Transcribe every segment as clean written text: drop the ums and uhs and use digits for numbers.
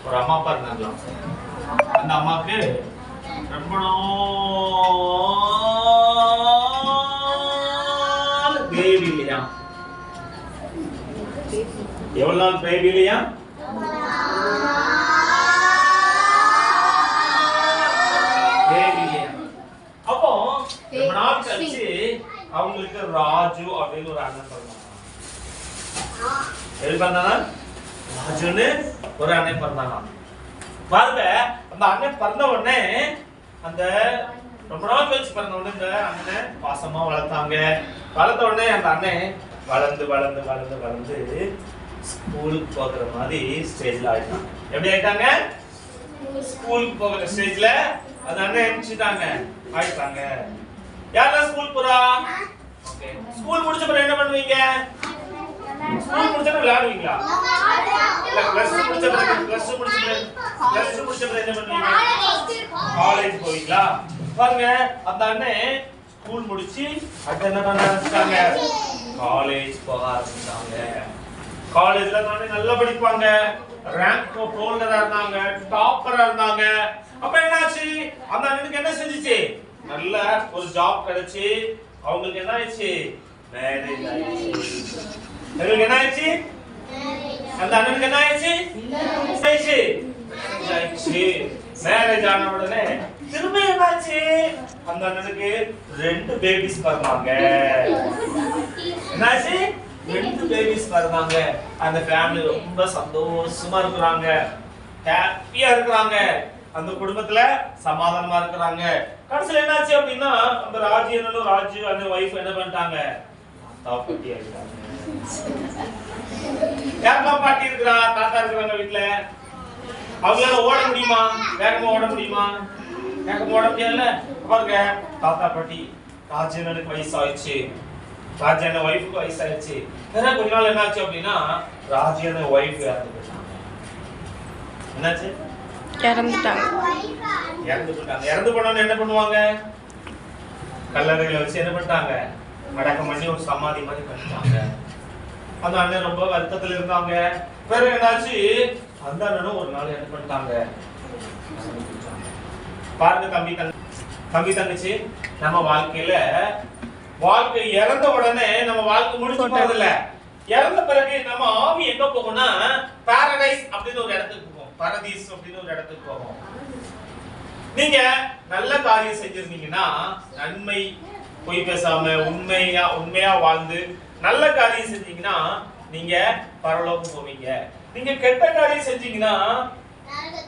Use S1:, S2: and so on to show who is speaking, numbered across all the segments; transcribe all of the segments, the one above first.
S1: ஒரு அம்மா அப்பா இருந்தாங்களாம். அந்த அம்மாக்கு ரொம்ப நாள் பேபி இல்லையா? எவ்வளவு நாள் பேபி இல்லையா? பேபி இல்லையா? அப்போ ரொம்ப நாள் கழிச்சு அவங்களுக்கு ராஜு அப்படின்னு ஒரு அண்ணன் பிறந்தாங்க. எப்படி பிறந்தாங்க? ராஜுன்னு ஒரு அண்ணன் பிறந்தாங்க. பாருங்க, அந்த அண்ணன் பிறந்த உடனே அந்த ரொம்ப நாள் கழிச்சு பிறந்த உடனே இந்த அண்ணனை பாசமா வளர்த்தாங்க. வளர்த்த உடனே அந்த அண்ணன் வளர்ந்து வளர்ந்து வளர்ந்து வளர்ந்து ஸ்கூலுக்கு போகிற மாதிரி ஸ்டேஜ்ல ஆயிட்டாங்க. எப்படி ஆயிட்டாங்க? ஸ்கூலுக்கு போகிற ஸ்டேஜ்ல அந்த அண்ணன் நினைச்சிட்டாங்க ஆயிட்டாங்க. யாரெல்லாம் ஸ்கூல் போறா? ஓகே. ஸ்கூல் முடிச்ச பிறகு என்ன பண்ணுவீங்க? ஸ்கூல் முடிச்ச பிறகு விளையாடுவீங்களா? இல்ல பிளஸ் முடிச்ச பிறகு என்ன பண்ணுவீங்க? காலேஜ் போவீங்களா? பாருங்க, அந்த அண்ணன் ஸ்கூல் முடிச்சு அடுத்து என்ன பண்ண ஆரம்பிச்சாங்க? காலேஜ் போக ஆரம்பிச்சாங்க. காலேஜ்ல நல்லா படிப்பாங்க, ரேங்க் ஹோல்டரா இருந்தாங்க, டாப்பரா இருந்தாங்க. அப்ப என்னாச்சு? அந்த அண்ணனுக்கு என்ன செஞ்சுச்சு? நல்ல ஒரு ஜாப் கிடைச்சு அவங்களுக்கு என்ன ஆயிடுச்சு? மேரேஜ் ஆயிடுச்சு. அவங்களுக்கு என்ன ஆயிடுச்சு? அந்த அண்ணனுக்கு என்ன ஆயிடுச்சு? மேரேஜ் ஆன உடனே திரும்ப என்னாச்சு? அந்த அண்ணனுக்கு 2 பேபிஸ் பிறந்தாங்க. என்னாச்சு? 2 பேபிஸ் பிறந்தாங்க. அந்த ஃபேமிலி ரொம்ப சந்தோஷமா இருக்கிறாங்க, ஹாப்பியா இருக்கிறாங்க, அந்த குடும்பத்துல சமாதானமா இருக்கிறாங்க. கடைசில என்னாச்சு அப்படின்னா அந்த ராஜு அந்த வைஃப் என்ன பண்ணிட்டாங்க? தாத்தா பாட்டி ஆயிட்டாங்க. யாருமா பாட்டி இருக்கிறா? தாத்தா இருக்கிறாங்க வீட்டுல. அவங்களால ஓட முடியுமா? வேகமா ஓட முடியுமா? வேகமா ஓட முடியல. பாருங்க, தாத்தா பாட்டி ராஜேனனுக்கு வயசு ஆயிடுச்சு, ராஜேன வைஃபுக்கு வயசு ஆயிடுச்சு. வேற கொஞ்ச நாள் என்னாச்சு அப்படின்னா ராஜேன வைஃப் இறந்து போயிட்டாங்க. என்னாச்சு? இறந்து போனோன்னு என்ன பண்ணுவாங்க? கல்லறையில வச்சு என்ன பண்ணிட்டாங்க? அடக்கம் பண்ணி ஒரு சமாதி மாதிரி பண்ணிட்டாங்க. அந்த அண்ணன் ரொம்ப வருத்தத்துல இருந்தாங்க. வேற என்னாச்சு? அந்த அண்ணனும் ஒரு நாள் என்ன பண்ணிட்டாங்க? பாருங்க தம்பி தங்கச்சி, நம்ம வாழ்க்கை இறந்த உடனே நம்ம வாழ்க்கை முடிச்சு போறது இல்ல. இறந்த பிறகு நம்ம ஆவி எங்க போகும்னா பாரடைஸ் அப்படின்னு ஒரு இடத்துக்கு போகும், பரதீஸ் அப்படின்னு ஒரு இடத்துக்கு போகும். நீங்க நல்ல காரியம் செஞ்சிருந்தீங்கன்னா, நன்மை பொய் பேசாம உண்மையா வாழ்ந்து நல்ல காரியம் செஞ்சீங்கன்னா நீங்க பரலோகம் போவீங்க. நீங்க கெட்ட காரியம் செஞ்சீங்கன்னா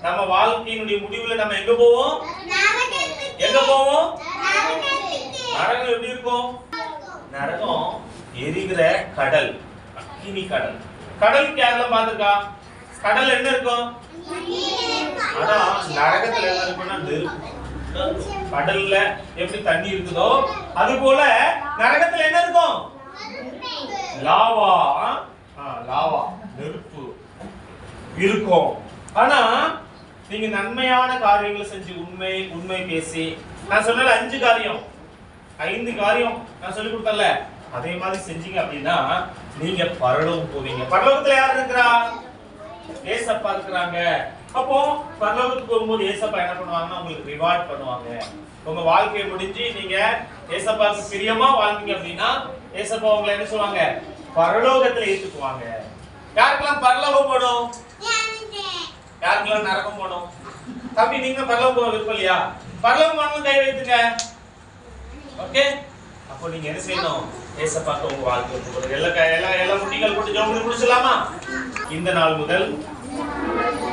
S1: நம்ம வாழ்க்கையினுடைய முடிவுல நம்ம எங்க போவோம்? நரகம். எப்படி இருக்கும்? நரகம் எரிகிற கடல், அக்கினி கடல். கடலுக்கு யாரெல்லாம் பாத்துருக்கா? கடல் என்ன இருக்கும்? அதான் நரகத்துல என்ன இருக்குன்னா நெருப்பு. கடல்ல எப்படி தண்ணி இருக்குதோ அது போல நரகத்துல என்ன இருக்கும்? லாவா நெருப்பு இருக்கும். ஆனா நீங்க நன்மையான காரியங்களை செஞ்சு உண்மை பேசி, நான் சொன்ன 5 காரியம் 5 காரியம் நான் சொல்லி கொடுத்தல, அதே மாதிரி செஞ்சீங்க அப்படின்னா நீங்க பரலோகம் போவீங்க. பரலோகத்துல யார் இருக்கிறா? ஏசப்பா இருக்கிறாங்க. அப்போ பரலோகத்துக்கு போகும்போது ஏசப்பா என்ன பண்ணுவாங்கன்னா உங்களுக்கு ரிவார்ட் பண்ணுவாங்க. உங்க வாழ்க்கையை முடிஞ்சு நீங்க ஏசப்பாவுக்கு பிரியமா வாழ்ந்தீங்க அப்படின்னா ஏசப்பா உங்களை என்ன சொல்லுவாங்க? பரலோகத்துல ஏத்துக்குவாங்க. யாருக்கெல்லாம் பரலோகம் போடும்? யாருக்கெல்லாம் நரகம் போடும்? தம்பி, நீங்க பரலோகம் போக விருப்பம் இல்லையா? பரலோகம் போகணும் கை வைத்துங்க. ஓகே, அப்போ நீங்க என்ன செய்யணும்? ஏசப்பாக்கு உங்க வாழ்க்கை எல்லா முட்டிகள் போட்டு ஜெபம் முடிச்சலாமா? இந்த நாள் முதல்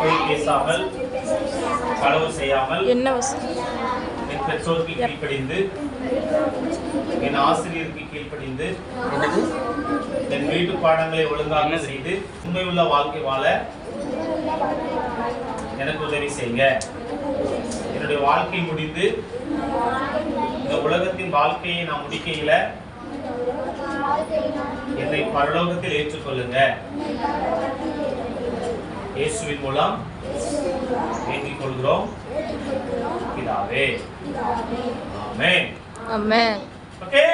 S1: பொய் பேசாமல், களவு செய்யாமல், என் பெற்றோருக்கு கீழ்ப்படிந்து, என் ஆசிரியருக்கு கீழ்ப்படிந்து, என் வீட்டு பாடங்களை ஒழுங்காக செய்து உண்மை உள்ள வாழ்க்கை வாழ எனக்கு உதவி செய்யுங்க. என்னுடைய வாழ்க்கை முடிந்து இந்த உலகத்தின் வாழ்க்கையை நான் முடிக்கையில என்னை பரலோகத்தில் ஏற்றுக்கொள்ளுங்க. இயேசுவின் மூலம் வேண்டிக் கொள்கிறோம் பிதாவே. ஆமென்.
S2: ஆமென்.
S1: ஓகே.